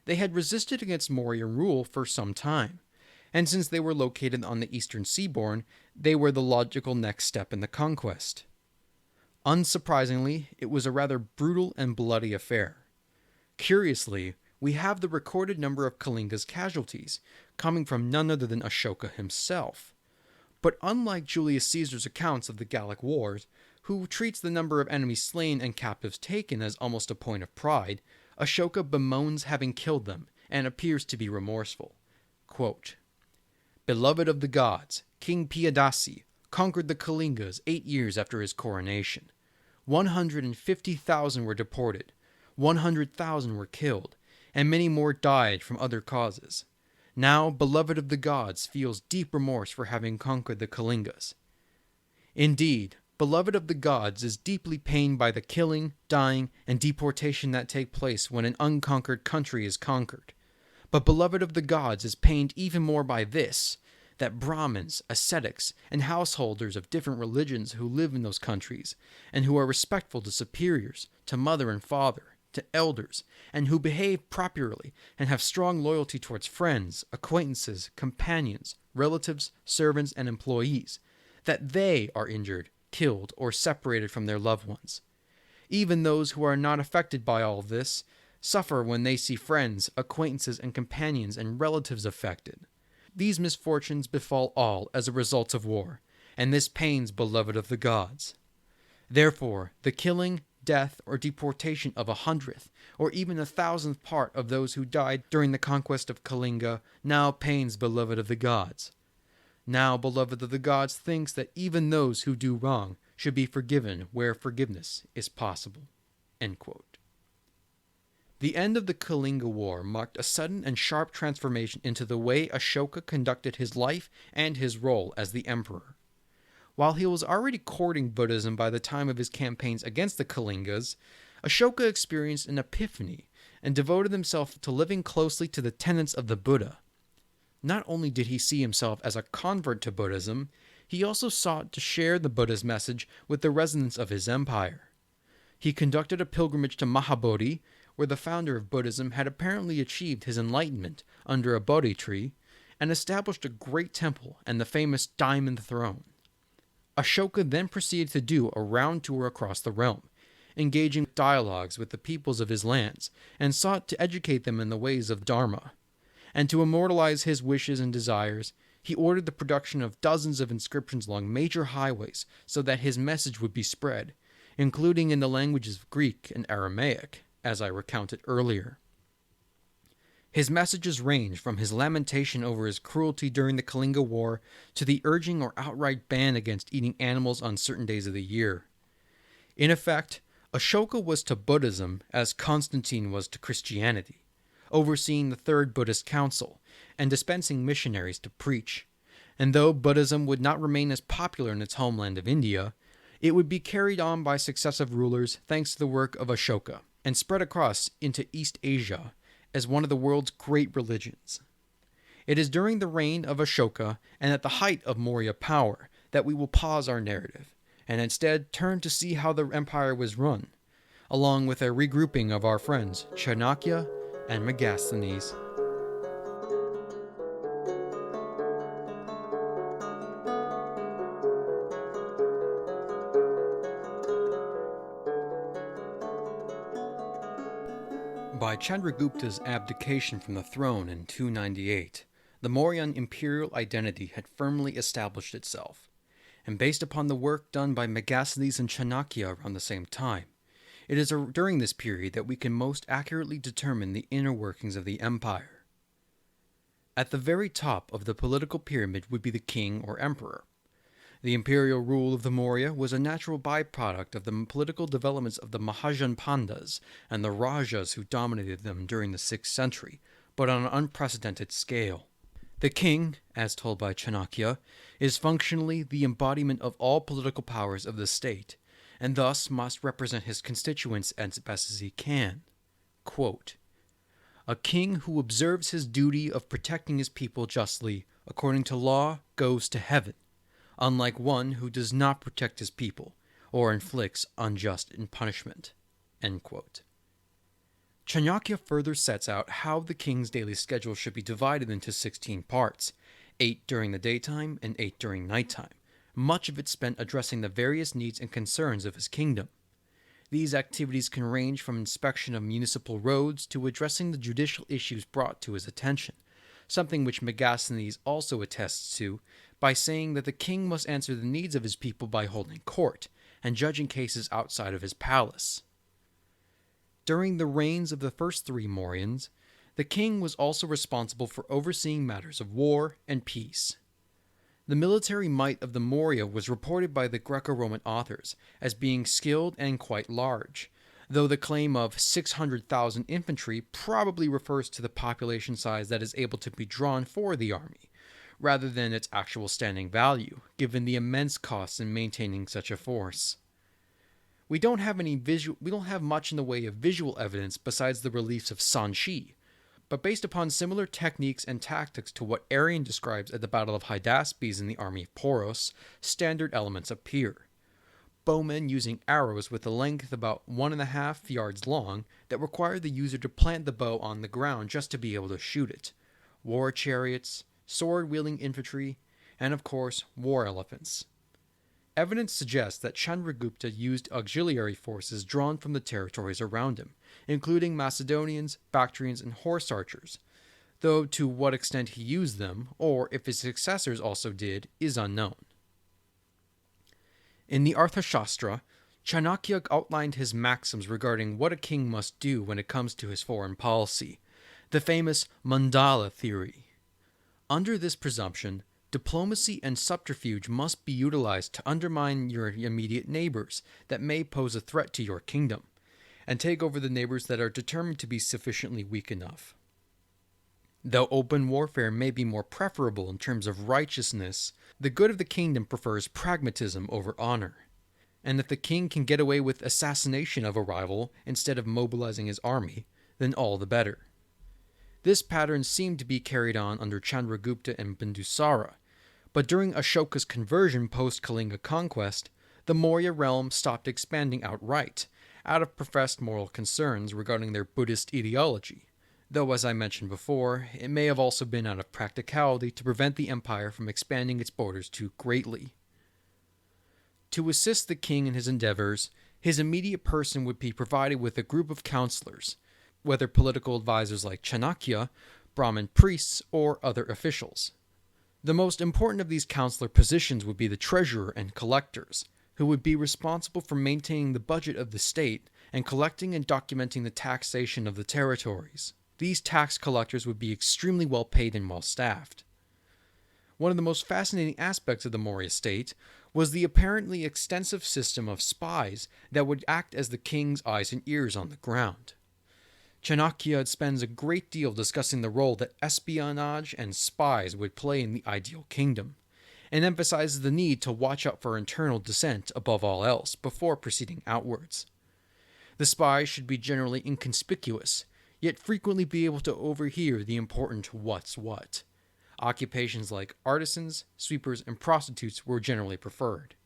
They had resisted against Maurya rule for some time, and since they were located on the eastern seaboard, they were the logical next step in the conquest. Unsurprisingly, it was a rather brutal and bloody affair. Curiously, we have the recorded number of Kalinga's casualties, coming from none other than Ashoka himself. But unlike Julius Caesar's accounts of the Gallic Wars, who treats the number of enemies slain and captives taken as almost a point of pride, Ashoka bemoans having killed them, and appears to be remorseful. Quote, "Beloved of the gods, King Piyadasi conquered the Kalingas 8 years after his coronation. 150,000 were deported, 100,000 were killed, and many more died from other causes. Now, beloved of the gods feels deep remorse for having conquered the Kalingas. Indeed, beloved of the gods is deeply pained by the killing, dying, and deportation that take place when an unconquered country is conquered. But beloved of the gods is pained even more by this, that Brahmins, ascetics, and householders of different religions who live in those countries, and who are respectful to superiors, to mother and father, to elders, and who behave properly and have strong loyalty towards friends, acquaintances, companions, relatives, servants, and employees, that they are injured, killed, or separated from their loved ones. Even those who are not affected by all this suffer when they see friends, acquaintances, and companions and relatives affected. These misfortunes befall all as a result of war, and this pains beloved of the gods. Therefore, the killing, death, or deportation of 100th, or even 1,000th part of those who died during the conquest of Kalinga now pains beloved of the gods. Now beloved of the gods thinks that even those who do wrong should be forgiven where forgiveness is possible." End quote. The end of the Kalinga War marked a sudden and sharp transformation into the way Ashoka conducted his life and his role as the emperor. While he was already courting Buddhism by the time of his campaigns against the Kalingas, Ashoka experienced an epiphany and devoted himself to living closely to the tenets of the Buddha. Not only did he see himself as a convert to Buddhism, he also sought to share the Buddha's message with the residents of his empire. He conducted a pilgrimage to Mahabodhi, where the founder of Buddhism had apparently achieved his enlightenment under a Bodhi tree, and established a great temple and the famous Diamond Throne. Ashoka then proceeded to do a round tour across the realm, engaging dialogues with the peoples of his lands, and sought to educate them in the ways of Dharma. And to immortalize his wishes and desires, he ordered the production of dozens of inscriptions along major highways so that his message would be spread, including in the languages of Greek and Aramaic, as I recounted earlier. His messages range from his lamentation over his cruelty during the Kalinga War to the urging or outright ban against eating animals on certain days of the year. In effect, Ashoka was to Buddhism as Constantine was to Christianity, overseeing the Third Buddhist Council and dispensing missionaries to preach. And though Buddhism would not remain as popular in its homeland of India, it would be carried on by successive rulers thanks to the work of Ashoka, and spread across into East Asia as one of the world's great religions. It is during the reign of Ashoka and at the height of Maurya power that we will pause our narrative, and instead turn to see how the empire was run, along with a regrouping of our friends Chanakya and Megasthenes. By Chandragupta's abdication from the throne in 298, the Mauryan imperial identity had firmly established itself, and based upon the work done by Megasthenes and Chanakya around the same time, it is during this period that we can most accurately determine the inner workings of the empire. At the very top of the political pyramid would be the king or emperor. The imperial rule of the Maurya was a natural byproduct of the political developments of the Mahajan Pandas and the Rajas who dominated them during the 6th century, but on an unprecedented scale. The king, as told by Chanakya, is functionally the embodiment of all political powers of the state, and thus must represent his constituents as best as he can. Quote, "A king who observes his duty of protecting his people justly, according to law, goes to heaven, unlike one who does not protect his people, or inflicts unjust punishment." End quote. Chanakya further sets out how the king's daily schedule should be divided into 16 parts, 8 during the daytime and 8 during nighttime, much of it spent addressing the various needs and concerns of his kingdom. These activities can range from inspection of municipal roads to addressing the judicial issues brought to his attention, something which Megasthenes also attests to by saying that the king must answer the needs of his people by holding court and judging cases outside of his palace. During the reigns of the first 3 Mauryans, the king was also responsible for overseeing matters of war and peace. The military might of the Maurya was reported by the Greco-Roman authors as being skilled and quite large, though the claim of 600,000 infantry probably refers to the population size that is able to be drawn for the army, rather than its actual standing value, given the immense costs in maintaining such a force. We don't have much in the way of visual evidence besides the reliefs of Sanchi, but based upon similar techniques and tactics to what Arrian describes at the Battle of Hydaspes in the army of Poros, standard elements appear. Bowmen using arrows with a length about 1.5 yards long that require the user to plant the bow on the ground just to be able to shoot it, war chariots, sword-wielding infantry, and of course, war elephants. Evidence suggests that Chandragupta used auxiliary forces drawn from the territories around him, including Macedonians, Bactrians, and horse archers, though to what extent he used them, or if his successors also did, is unknown. In the Arthashastra, Chanakya outlined his maxims regarding what a king must do when it comes to his foreign policy, the famous mandala theory. Under this presumption, diplomacy and subterfuge must be utilized to undermine your immediate neighbors that may pose a threat to your kingdom, and take over the neighbors that are determined to be sufficiently weak enough. Though open warfare may be more preferable in terms of righteousness, the good of the kingdom prefers pragmatism over honor. And if the king can get away with assassination of a rival instead of mobilizing his army, then all the better. This pattern seemed to be carried on under Chandragupta and Bindusara, but during Ashoka's conversion post-Kalinga conquest, the Maurya realm stopped expanding outright, out of professed moral concerns regarding their Buddhist ideology, though as I mentioned before, it may have also been out of practicality to prevent the empire from expanding its borders too greatly. To assist the king in his endeavors, his immediate person would be provided with a group of counselors, whether political advisors like Chanakya, Brahmin priests, or other officials. The most important of these counselor positions would be the treasurer and collectors, who would be responsible for maintaining the budget of the state and collecting and documenting the taxation of the territories. These tax collectors would be extremely well paid and well staffed. One of the most fascinating aspects of the Maurya state was the apparently extensive system of spies that would act as the king's eyes and ears on the ground. Chanakya spends a great deal discussing the role that espionage and spies would play in the ideal kingdom, and emphasizes the need to watch out for internal dissent above all else before proceeding outwards. The spies should be generally inconspicuous, yet frequently be able to overhear the important what's what. Occupations like artisans, sweepers, and prostitutes were generally preferred.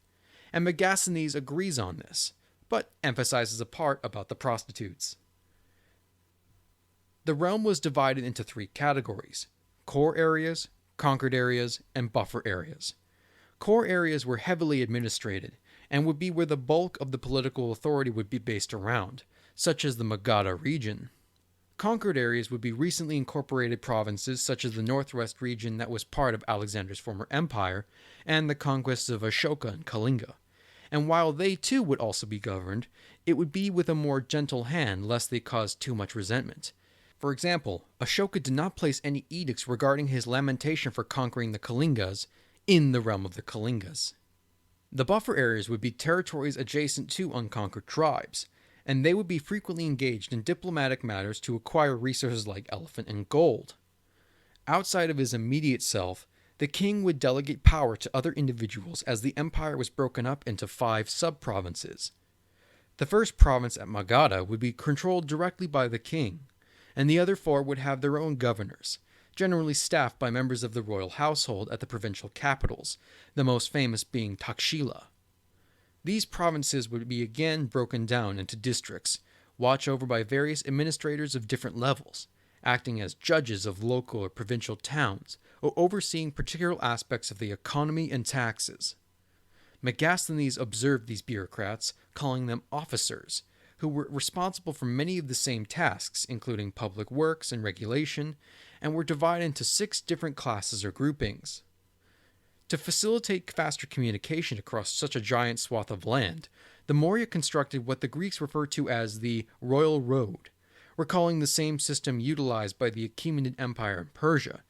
And Megasthenes agrees on this, but emphasizes a part about the prostitutes. The realm was divided into 3 categories: core areas, conquered areas, and buffer areas. Core areas were heavily administrated, and would be where the bulk of the political authority would be based around, such as the Magadha region. Conquered areas would be recently incorporated provinces such as the northwest region that was part of Alexander's former empire, and the conquests of Ashoka and Kalinga. And while they too would also be governed, it would be with a more gentle hand lest they caused too much resentment. For example, Ashoka did not place any edicts regarding his lamentation for conquering the Kalingas in the realm of the Kalingas. The buffer areas would be territories adjacent to unconquered tribes, and they would be frequently engaged in diplomatic matters to acquire resources like elephant and gold. Outside of his immediate self, the king would delegate power to other individuals as the empire was broken up into 5 sub-provinces. The first province at Magadha would be controlled directly by the king, and the other 4 would have their own governors, generally staffed by members of the royal household at the provincial capitals, the most famous being Takshila. These provinces would be again broken down into districts, watched over by various administrators of different levels, acting as judges of local or provincial towns, or overseeing particular aspects of the economy and taxes. Megasthenes observed these bureaucrats, calling them officers, who were responsible for many of the same tasks, including public works and regulation, and were divided into 6 different classes or groupings. To facilitate faster communication across such a giant swath of land, the Maurya constructed what the Greeks refer to as the Royal Road, recalling the same system utilized by the Achaemenid Empire in Persia,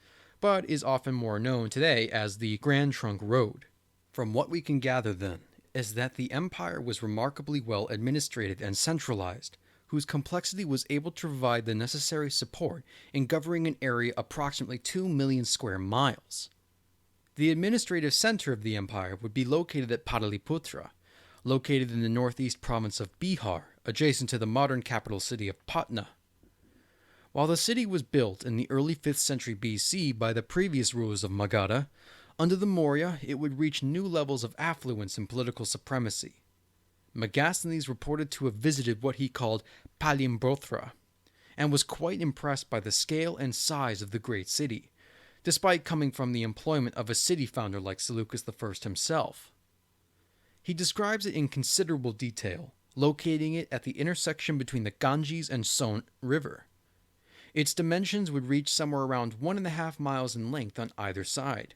but is often more known today as the Grand Trunk Road. From what we can gather then, is that the empire was remarkably well administrated and centralized, whose complexity was able to provide the necessary support in governing an area approximately 2 million square miles. The administrative center of the empire would be located at Pataliputra, located in the northeast province of Bihar, adjacent to the modern capital city of Patna. While the city was built in the early 5th century BC by the previous rulers of Magadha, under the Maurya it would reach new levels of affluence and political supremacy. Megasthenes reported to have visited what he called Palimbothra, and was quite impressed by the scale and size of the great city, despite coming from the employment of a city founder like Seleucus I himself. He describes it in considerable detail, locating it at the intersection between the Ganges and Son River. Its dimensions would reach somewhere around 1.5 miles in length on either side.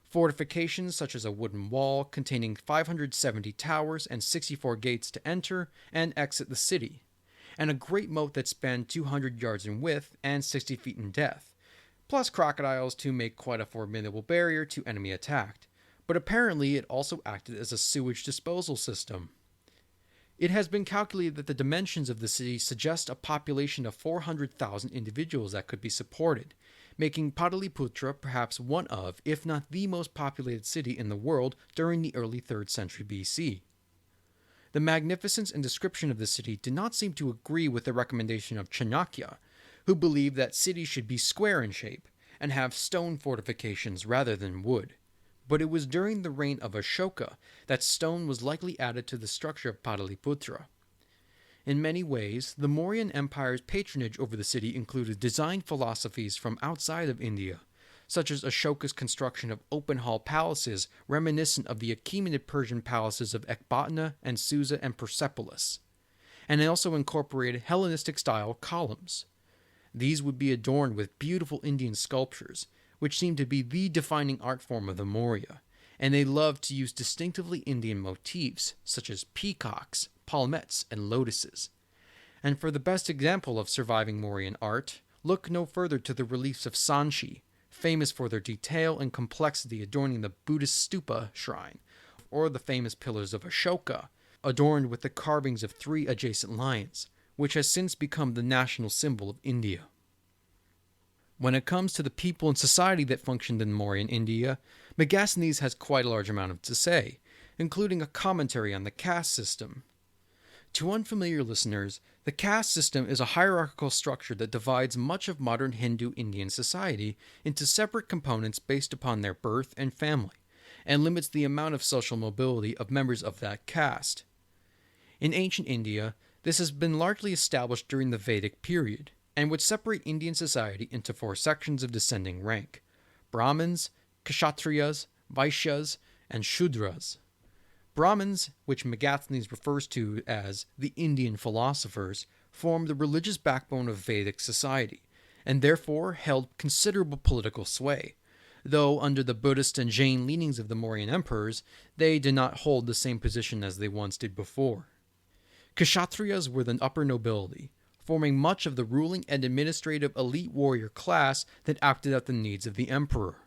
Fortifications such as a wooden wall containing 570 towers and 64 gates to enter and exit the city, and a great moat that spanned 200 yards in width and 60 feet in depth, plus crocodiles to make quite a formidable barrier to enemy attack. But apparently it also acted as a sewage disposal system. It has been calculated that the dimensions of the city suggest a population of 400,000 individuals that could be supported, making Pataliputra perhaps one of, if not the most populated city in the world during the early 3rd century BC. The magnificence and description of the city did not seem to agree with the recommendation of Chanakya, who believed that cities should be square in shape and have stone fortifications rather than wood. But it was during the reign of Ashoka that stone was likely added to the structure of Pataliputra. In many ways, the Mauryan Empire's patronage over the city included design philosophies from outside of India, such as Ashoka's construction of open hall palaces reminiscent of the Achaemenid Persian palaces of Ecbatana and Susa and Persepolis, and it also incorporated Hellenistic style columns. These would be adorned with beautiful Indian sculptures, which seemed to be the defining art form of the Maurya, and they loved to use distinctively Indian motifs, such as peacocks, palmettes, and lotuses. And for the best example of surviving Mauryan art, look no further to the reliefs of Sanchi, famous for their detail and complexity adorning the Buddhist stupa shrine, or the famous pillars of Ashoka, adorned with the carvings of 3 adjacent lions, which has since become the national symbol of India. When it comes to the people and society that functioned in Mauryan India, Megasthenes has quite a large amount to say, including a commentary on the caste system. To unfamiliar listeners, the caste system is a hierarchical structure that divides much of modern Hindu-Indian society into separate components based upon their birth and family, and limits the amount of social mobility of members of that caste. In ancient India, this has been largely established during the Vedic period, and would separate Indian society into 4 sections of descending rank: Brahmins, Kshatriyas, Vaishyas, and Shudras. Brahmins, which Megasthenes refers to as the Indian philosophers, formed the religious backbone of Vedic society, and therefore held considerable political sway, though under the Buddhist and Jain leanings of the Mauryan emperors, they did not hold the same position as they once did before. Kshatriyas were the upper nobility, forming much of the ruling and administrative elite warrior class that acted out the needs of the emperor.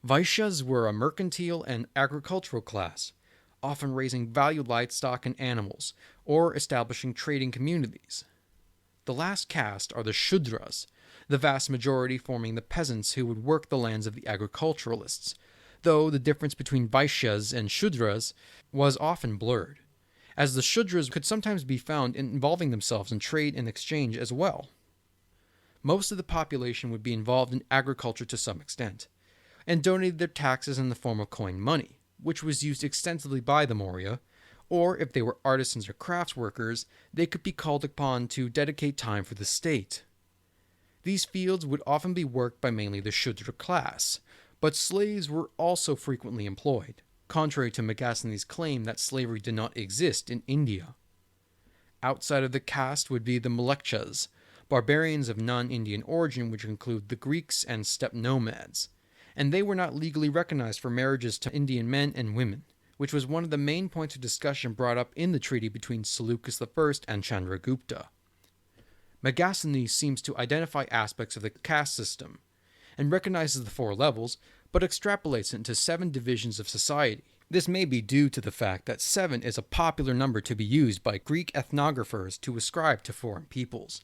Vaishyas were a mercantile and agricultural class, often raising valued livestock and animals, or establishing trading communities. The last caste are the Shudras, the vast majority forming the peasants who would work the lands of the agriculturalists, though the difference between Vaishyas and Shudras was often blurred, as the Shudras could sometimes be found involving themselves in trade and exchange as well. Most of the population would be involved in agriculture to some extent, and donated their taxes in the form of coin money, which was used extensively by the Maurya, or if they were artisans or crafts workers, they could be called upon to dedicate time for the state. These fields would often be worked by mainly the Shudra class, but slaves were also frequently employed, contrary to Megasthenes' claim that slavery did not exist in India. Outside of the caste would be the Mlekchas, barbarians of non-Indian origin which include the Greeks and steppe nomads, and they were not legally recognized for marriages to Indian men and women, which was one of the main points of discussion brought up in the treaty between Seleucus I and Chandragupta. Megasthenes seems to identify aspects of the caste system, and recognizes the 4 levels, but extrapolates it into 7 divisions of society. This may be due to the fact that 7 is a popular number to be used by Greek ethnographers to ascribe to foreign peoples,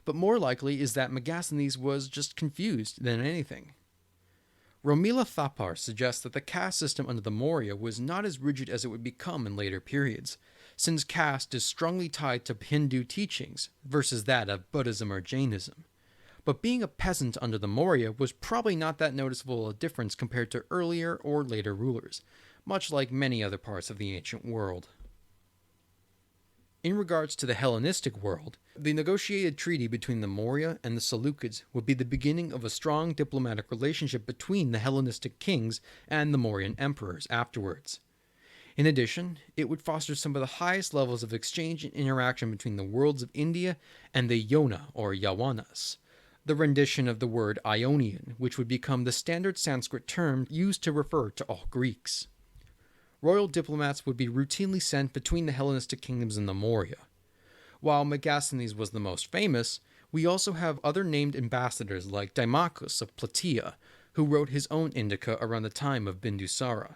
but more likely is that Megasthenes was just confused than anything. Romila Thapar suggests that the caste system under the Maurya was not as rigid as it would become in later periods, since caste is strongly tied to Hindu teachings versus that of Buddhism or Jainism. but being a peasant under the Maurya was probably not that noticeable a difference compared to earlier or later rulers, much like many other parts of the ancient world. In regards to the Hellenistic world, the negotiated treaty between the Maurya and the Seleucids would be the beginning of a strong diplomatic relationship between the Hellenistic kings and the Mauryan emperors afterwards. In addition, it would foster some of the highest levels of exchange and interaction between the worlds of India and the Yona or Yawanas, the rendition of the word Ionian, which would become the standard Sanskrit term used to refer to all Greeks. Royal diplomats would be routinely sent between the Hellenistic kingdoms and the Maurya. While Megasthenes was the most famous, we also have other named ambassadors like Dimachus of Plataea, who wrote his own Indica around the time of Bindusara,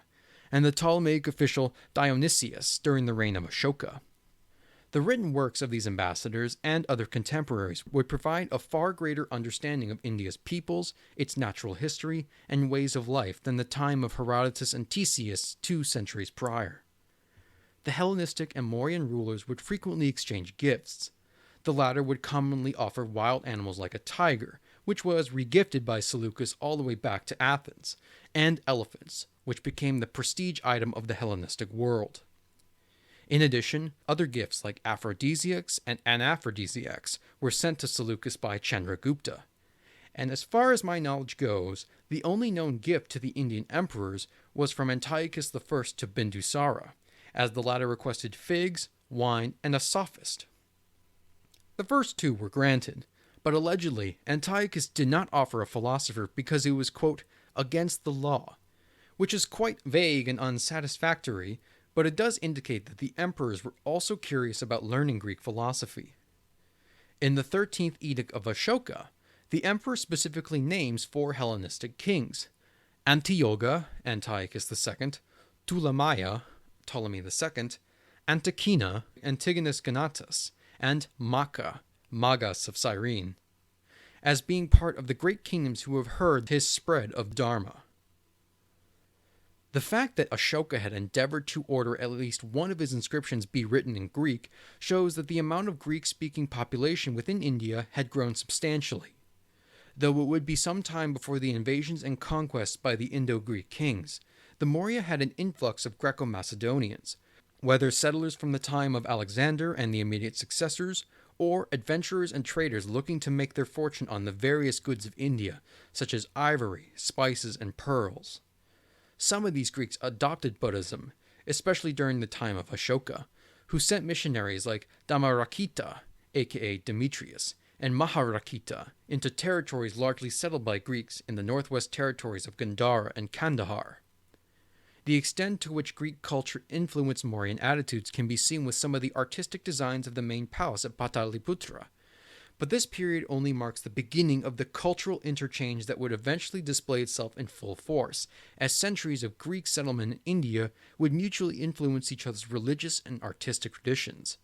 and the Ptolemaic official Dionysius during the reign of Ashoka. The written works of these ambassadors and other contemporaries would provide a far greater understanding of India's peoples, its natural history, and ways of life than the time of Herodotus and Ctesias 2 centuries prior. The Hellenistic and Mauryan rulers would frequently exchange gifts. The latter would commonly offer wild animals like a tiger, which was regifted by Seleucus all the way back to Athens, and elephants, which became the prestige item of the Hellenistic world. In addition, other gifts like aphrodisiacs and anaphrodisiacs were sent to Seleucus by Chandragupta. And as far as my knowledge goes, the only known gift to the Indian emperors was from Antiochus I to Bindusara, as the latter requested figs, wine, and a sophist. The first two were granted, but allegedly Antiochus did not offer a philosopher because he was, quote, against the law, which is quite vague and unsatisfactory, but it does indicate that the emperors were also curious about learning Greek philosophy. In the 13th Edict of Ashoka, the emperor specifically names 4 Hellenistic kings: Antioga, Antiochus II, Ptolemaya, Ptolemy II, Anticyna, Antigonus Gonatas, and Macha, Magas of Cyrene, as being part of the great kingdoms who have heard his spread of Dharma. The fact that Ashoka had endeavored to order at least one of his inscriptions be written in Greek shows that the amount of Greek-speaking population within India had grown substantially, though it would be some time before the invasions and conquests by the Indo-Greek kings. The Maurya had an influx of Greco-Macedonians, whether settlers from the time of Alexander and the immediate successors, or adventurers and traders looking to make their fortune on the various goods of India, such as ivory, spices, and pearls. Some of these Greeks adopted Buddhism, especially during the time of Ashoka, who sent missionaries like Dhammarakkhita, aka Demetrius, and Maharakkhita into territories largely settled by Greeks in the northwest territories of Gandhara and Kandahar. The extent to which Greek culture influenced Mauryan attitudes can be seen with some of the artistic designs of the main palace at Pataliputra, but this period only marks the beginning of the cultural interchange that would eventually display itself in full force, as centuries of Greek settlement in India would mutually influence each other's religious and artistic traditions.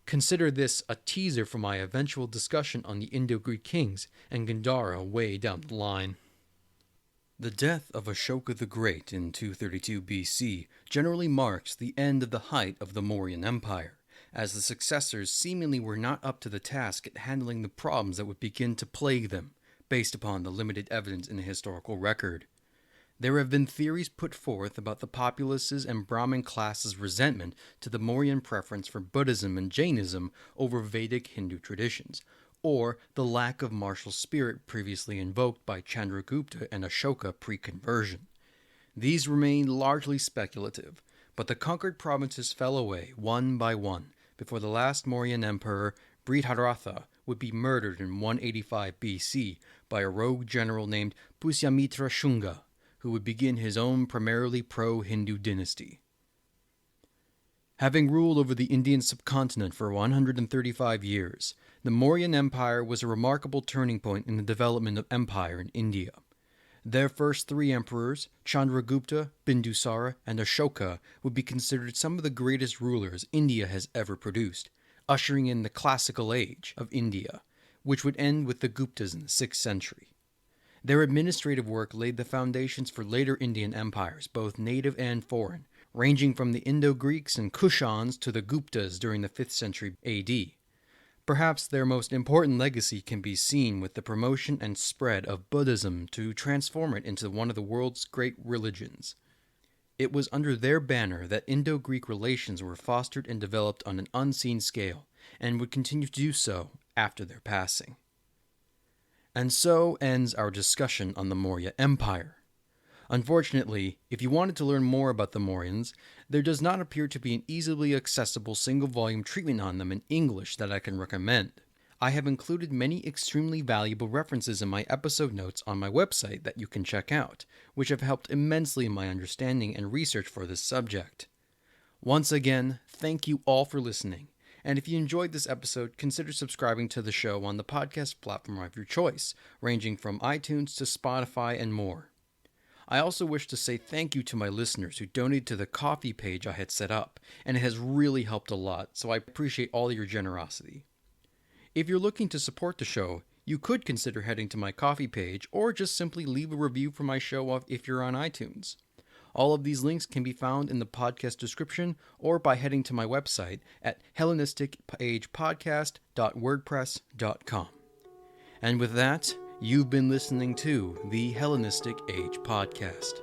Consider this a teaser for my eventual discussion on the Indo-Greek kings and Gandhara way down the line. The death of Ashoka the Great in 232 BC generally marks the end of the height of the Mauryan Empire, as the successors seemingly were not up to the task at handling the problems that would begin to plague them, based upon the limited evidence in the historical record. There have been theories put forth about the populace's and Brahmin class's resentment to the Mauryan preference for Buddhism and Jainism over Vedic Hindu traditions, or the lack of martial spirit previously invoked by Chandragupta and Ashoka pre-conversion. These remain largely speculative, but the conquered provinces fell away one by one before the last Mauryan emperor, Brihadatha, would be murdered in 185 BC by a rogue general named Pushyamitra Shunga, who would begin his own primarily pro-Hindu dynasty. Having ruled over the Indian subcontinent for 135 years, the Mauryan Empire was a remarkable turning point in the development of empire in India. Their first 3 emperors, Chandragupta, Bindusara, and Ashoka, would be considered some of the greatest rulers India has ever produced, ushering in the classical age of India, which would end with the Guptas in the 6th century. Their administrative work laid the foundations for later Indian empires, both native and foreign, ranging from the Indo-Greeks and Kushans to the Guptas during the 5th century AD. Perhaps their most important legacy can be seen with the promotion and spread of Buddhism to transform it into one of the world's great religions. It was under their banner that Indo-Greek relations were fostered and developed on an unseen scale, and would continue to do so after their passing. And so ends our discussion on the Maurya Empire. Unfortunately, if you wanted to learn more about the Mauryans, there does not appear to be an easily accessible single-volume treatment on them in English that I can recommend. I have included many extremely valuable references in my episode notes on my website that you can check out, which have helped immensely in my understanding and research for this subject. Once again, thank you all for listening, and if you enjoyed this episode, consider subscribing to the show on the podcast platform of your choice, ranging from iTunes to Spotify and more. I also wish to say thank you to my listeners who donated to the Ko-fi page I had set up, and it has really helped a lot, so I appreciate all your generosity. If you're looking to support the show, you could consider heading to my Ko-fi page, or just simply leave a review for my show if you're on iTunes. All of these links can be found in the podcast description, or by heading to my website at hellenisticagepodcast.wordpress.com. And with that, you've been listening to the Hellenistic Age Podcast.